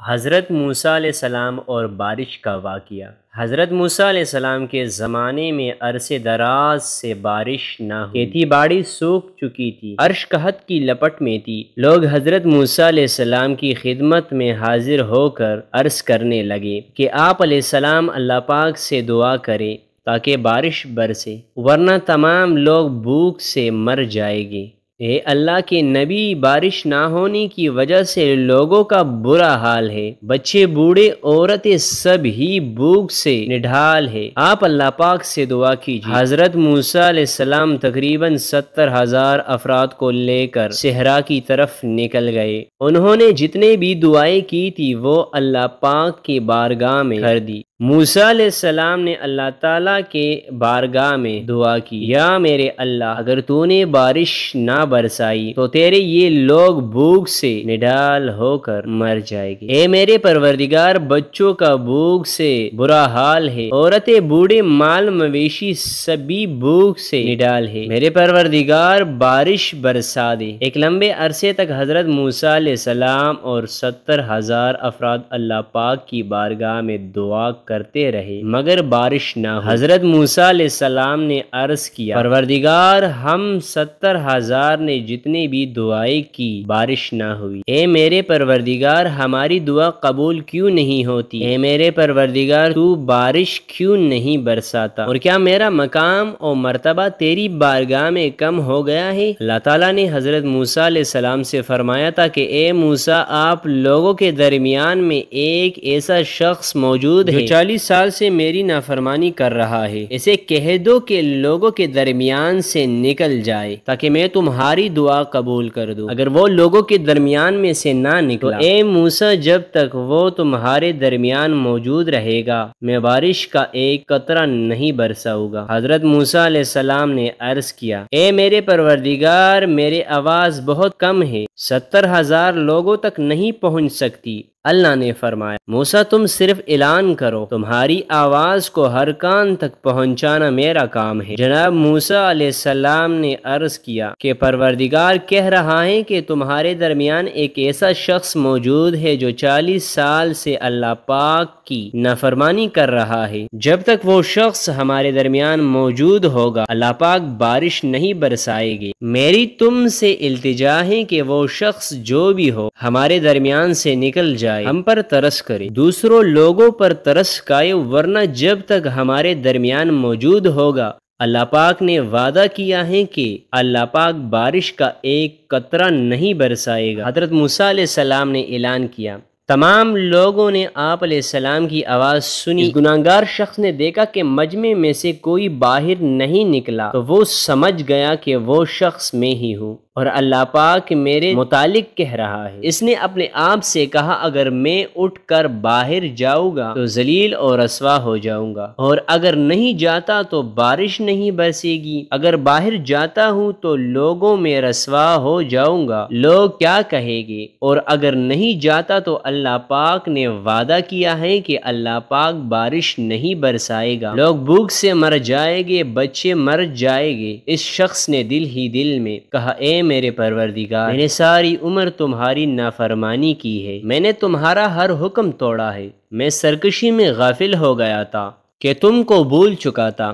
حضرت موسیٰ علیہ السلام اور بارش کا واقعہ۔ حضرت موسیٰ علیہ السلام کے زمانے میں عرصے دراز سے بارش نہ ہوئی، کھیتی باڑی سوکھ چکی تھی، عرش قحط کی لپٹ میں تھی۔ لوگ حضرت موسیٰ علیہ السلام کی خدمت میں حاضر ہو کر عرض کرنے لگے کہ آپ علیہ السلام اللہ پاک سے دعا کریں تاکہ بارش برسے، ورنہ تمام لوگ بھوک سے مر جائیں گے۔ اے اللہ کے نبی، بارش نہ ہونے کی وجہ سے لوگوں کا برا حال ہے، بچے بوڑھے عورتیں سب ہی بھوک سے نڈھال ہے، آپ اللہ پاک سے دعا کیجیے۔ حضرت موسیٰ علیہ السلام تقریباً 70,000 افراد کو لے کر صحرا کی طرف نکل گئے۔ انہوں نے جتنے بھی دعائیں کی تھی وہ اللہ پاک کی بارگاہ میں کر دی۔ موسیٰ علیہ السلام نے اللہ تعالیٰ کے بارگاہ میں دعا کی، یا میرے اللہ، اگر تو نے بارش نہ برسائی تو تیرے یہ لوگ بھوک سے نڈال ہو کر مر جائیں گے۔ اے میرے پروردگار، بچوں کا بھوک سے برا حال ہے، عورتیں بوڑھے مال مویشی سبھی بھوک سے نڈال ہے، میرے پروردگار بارش برسا دے۔ ایک لمبے عرصے تک حضرت موسیٰ علیہ السلام اور 70,000 افراد اللہ پاک کی بارگاہ میں دعا کرتے رہے مگر بارش نہ ہوئی۔ حضرت موسیٰ علیہ السلام نے عرض کیا، پروردگار، ہم 70,000 نے جتنے بھی دعائیں کی بارش نہ ہوئی، اے میرے پروردگار ہماری دعا قبول کیوں نہیں ہوتی؟ اے میرے پروردگار تو بارش کیوں نہیں برساتا؟ اور کیا میرا مقام اور مرتبہ تیری بارگاہ میں کم ہو گیا ہے؟ اللہ تعالیٰ نے حضرت موسیٰ علیہ السلام سے فرمایا تھا کہ اے موسیٰ، آپ لوگوں کے درمیان میں ایک ایسا شخص موجود ہے جو 40 سال سے میری نافرمانی کر رہا ہے، اسے کہہ دو کہ لوگوں کے درمیان سے نکل جائے تاکہ میں تمہاری دعا قبول کر دوں۔ اگر وہ لوگوں کے درمیان میں سے نہ نکلا تو اے موسیٰ، جب تک وہ تمہارے درمیان موجود رہے گا میں بارش کا ایک قطرہ نہیں برساؤں گا۔ حضرت موسیٰ علیہ السلام نے عرض کیا، اے میرے پروردگار، میری آواز بہت کم ہے، 70,000 لوگوں تک نہیں پہنچ سکتی۔ اللہ نے فرمایا، موسیٰ تم صرف اعلان کرو، تمہاری آواز کو ہر کان تک پہنچانا میرا کام ہے۔ جناب موسیٰ علیہ السلام نے عرض کیا کہ پروردگار کہہ رہا ہے کہ تمہارے درمیان ایک ایسا شخص موجود ہے جو 40 سال سے اللہ پاک کی نافرمانی کر رہا ہے، جب تک وہ شخص ہمارے درمیان موجود ہوگا اللہ پاک بارش نہیں برسائے گی۔ میری تم سے التجا ہے کہ وہ شخص جو بھی ہو ہمارے درمیان سے نکل جائے، ہم پر ترس کرے، دوسروں لوگوں پر ترس کھائے، ورنہ جب تک ہمارے درمیان موجود ہوگا اللہ پاک نے وعدہ کیا ہے کہ اللہ پاک بارش کا ایک قطرہ نہیں برسائے گا۔ حضرت موسیٰ علیہ السلام نے اعلان کیا، تمام لوگوں نے آپ علیہ السلام کی آواز سنی۔ گناہگار شخص نے دیکھا کہ مجمع میں سے کوئی باہر نہیں نکلا تو وہ سمجھ گیا کہ وہ شخص میں ہی ہوں اور اللہ پاک میرے متعلق کہہ رہا ہے۔ اس نے اپنے آپ سے کہا، اگر میں اٹھ کر باہر جاؤں گا تو ذلیل اور رسوا ہو جاؤں گا، اور اگر نہیں جاتا تو بارش نہیں برسے گی۔ اگر باہر جاتا ہوں تو لوگوں میں رسوا ہو جاؤں گا، لوگ کیا کہیں گے؟ اور اگر نہیں جاتا تو اللہ پاک نے وعدہ کیا ہے کہ اللہ پاک بارش نہیں برسائے گا، لوگ بھوک سے مر جائیں گے، بچے مر جائیں گے۔ اس شخص نے دل ہی دل میں کہا، اے میرے پروردگار، میں نے ساری عمر تمہاری نافرمانی کی ہے، میں نے تمہارا ہر حکم توڑا ہے، میں سرکشی میں غافل ہو گیا تھا کہ تم کو بھول چکا تھا۔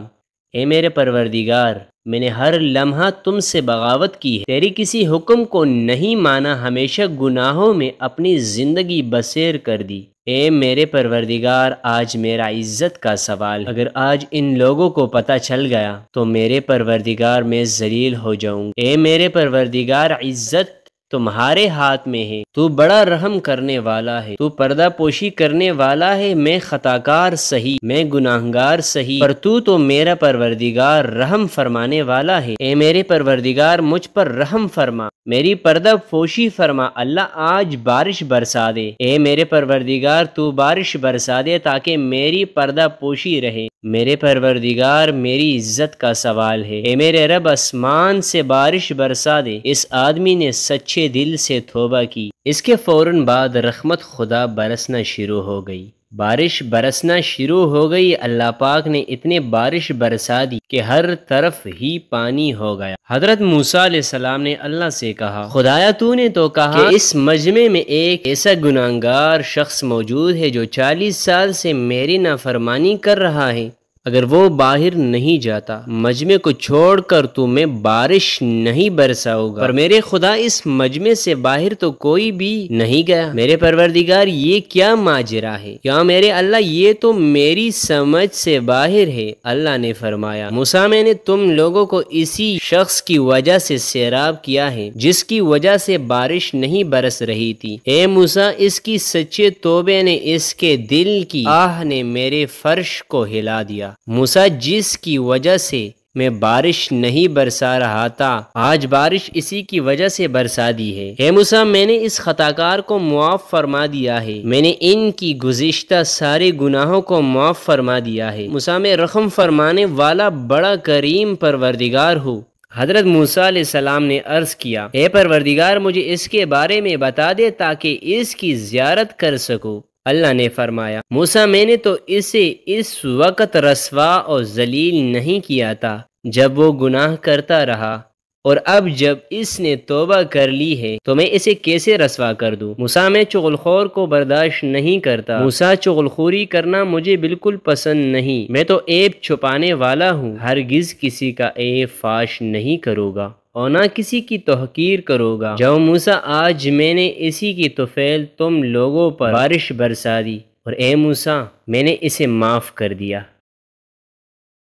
اے میرے پروردگار، میں نے ہر لمحہ تم سے بغاوت کی ہے، تیری کسی حکم کو نہیں مانا، ہمیشہ گناہوں میں اپنی زندگی بسر کر دی۔ اے میرے پروردگار، آج میرا عزت کا سوال، اگر آج ان لوگوں کو پتہ چل گیا تو میرے پروردگار میں ذلیل ہو جاؤں گا۔ اے میرے پروردگار، عزت تمہارے ہاتھ میں ہے، تو بڑا رحم کرنے والا ہے، تو پردہ پوشی کرنے والا ہے، میں خطاکار سہی، میں گناہگار سہی، پر تو میرا پروردگار رحم فرمانے والا ہے۔ اے میرے پروردگار، مجھ پر رحم فرما، میری پردہ پوشی فرما، اللہ آج بارش برسا دے۔ اے میرے پروردگار، تو بارش برسا دے تاکہ میری پردہ پوشی رہے۔ میرے پروردگار، میری عزت کا سوال ہے، اے میرے رب، آسمان سے بارش برسا دے۔ اس آدمی نے سچے دل سے توبہ کی، اس کے فوراً بعد رحمت خدا برسنا شروع ہو گئی۔ بارش برسنا شروع ہو گئی۔ اللہ پاک نے اتنے بارش برسا دی کہ ہر طرف ہی پانی ہو گیا۔ حضرت موسیٰ علیہ السلام نے اللہ سے کہا، خدایا تو نے تو کہا کہ اس مجمع میں ایک ایسا گناہگار شخص موجود ہے جو 40 سال سے میری نافرمانی کر رہا ہے، اگر وہ باہر نہیں جاتا مجمع کو چھوڑ کر تو میں بارش نہیں برساؤں گا۔ پر میرے خدا اس مجمع سے باہر تو کوئی بھی نہیں گیا۔ میرے پروردگار یہ کیا ماجرا ہے؟ یا میرے اللہ یہ تو میری سمجھ سے باہر ہے۔ اللہ نے فرمایا، موسیٰ میں نے تم لوگوں کو اسی شخص کی وجہ سے سیراب کیا ہے جس کی وجہ سے بارش نہیں برس رہی تھی۔ اے موسیٰ، اس کی سچے توبے نے، اس کے دل کی آہ نے میرے فرش کو ہلا دیا۔ موسیٰ، جس کی وجہ سے میں بارش نہیں برسا رہا تھا، آج بارش اسی کی وجہ سے برسا دی ہے۔ اے موسیٰ، میں نے اس خطاکار کو معاف فرما دیا ہے، میں نے ان کی گزشتہ سارے گناہوں کو معاف فرما دیا ہے۔ موسیٰ، میں رحم فرمانے والا بڑا کریم پروردگار ہوں۔ حضرت موسیٰ علیہ السلام نے عرض کیا، اے پروردگار، مجھے اس کے بارے میں بتا دے تاکہ اس کی زیارت کر سکوں۔ اللہ نے فرمایا، موسیٰ، میں نے تو اسے اس وقت رسوا اور ذلیل نہیں کیا تھا جب وہ گناہ کرتا رہا، اور اب جب اس نے توبہ کر لی ہے تو میں اسے کیسے رسوا کر دوں؟ موسیٰ، میں چغل خور کو برداشت نہیں کرتا۔ موسیٰ، چغل خوری کرنا مجھے بالکل پسند نہیں۔ میں تو عیب چھپانے والا ہوں، ہرگز کسی کا عیب فاش نہیں کروں گا اور نہ کسی کی تحقیر کرو گا۔ جاؤ موسیٰ، آج میں نے اسی کی طفیل تم لوگوں پر بارش برسا دی، اور اے موسیٰ، میں نے اسے معاف کر دیا۔